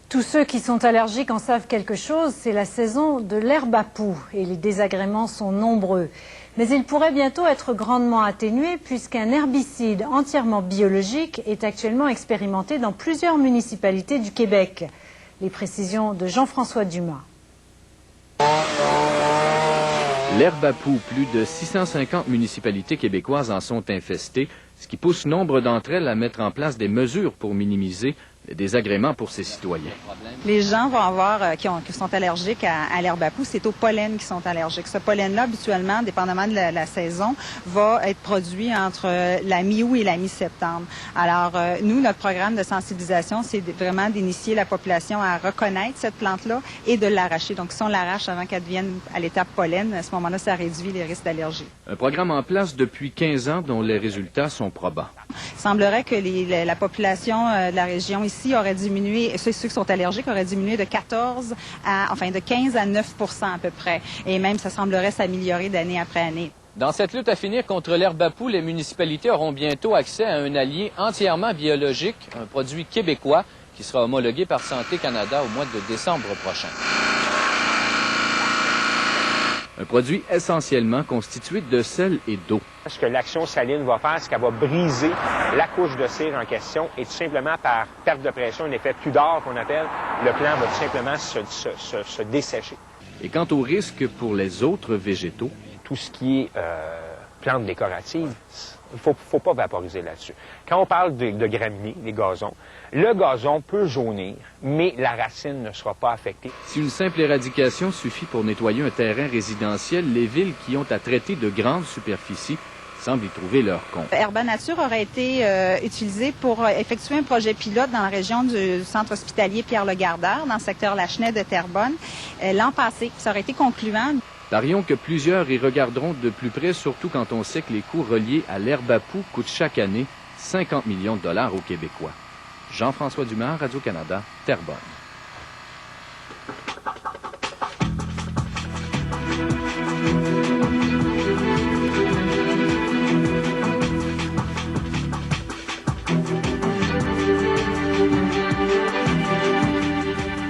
Tous ceux qui sont allergiques en savent quelque chose, c'est la saison de l'herbe à poux et les désagréments sont nombreux. Mais ils pourraient bientôt être grandement atténués puisqu'un herbicide entièrement biologique est actuellement expérimenté dans plusieurs municipalités du Québec. Les précisions de Jean-François Dumas. L'herbe à poux, plus de 650 municipalités québécoises en sont infestées, ce qui pousse nombre d'entre elles à mettre en place des mesures pour minimiser les désagréments pour ses citoyens. Les gens vont avoir qui sont allergiques à l'herbe à poux, c'est au pollen qui sont allergiques. Ce pollen-là, habituellement, dépendamment de la saison, va être produit entre la mi-août et la mi-septembre. Alors, nous, notre programme de sensibilisation, c'est vraiment d'initier la population à reconnaître cette plante-là et de l'arracher. Donc, si on l'arrache avant qu'elle devienne à l'étape pollen, à ce moment-là, ça réduit les risques d'allergie. Un programme en place depuis 15 ans dont les résultats sont probants. Il semblerait que la population de la région ici aurait diminué, ceux qui sont allergiques auraient diminué de 15 à 9 % à peu près. Et même, ça semblerait s'améliorer d'année après année. Dans cette lutte à finir contre l'herbe à poux, les municipalités auront bientôt accès à un allié entièrement biologique, un produit québécois qui sera homologué par Santé Canada au mois de décembre prochain. Un produit essentiellement constitué de sel et d'eau. Ce que l'action saline va faire, c'est qu'elle va briser la couche de cire en question et tout simplement par perte de pression, un effet pudor qu'on appelle, le plant va tout simplement se dessécher. Et quant au risque pour les autres végétaux? Tout ce qui est plantes décoratives, il ne faut pas vaporiser là-dessus. Quand on parle de graminées, les gazons, le gazon peut jaunir, mais la racine ne sera pas affectée. Si une simple éradication suffit pour nettoyer un terrain résidentiel, les villes qui ont à traiter de grandes superficies semblent y trouver leur compte. Herba Nature aurait été utilisé pour effectuer un projet pilote dans la région du centre hospitalier Pierre-Le-Gardeur, dans le secteur Lachenay de Terrebonne, l'an passé. Ça aurait été concluant. Parions que plusieurs y regarderont de plus près, surtout quand on sait que les coûts reliés à l'herbe à poux coûtent chaque année 50 millions de dollars aux Québécois. Jean-François Dumas, Radio-Canada, Terrebonne.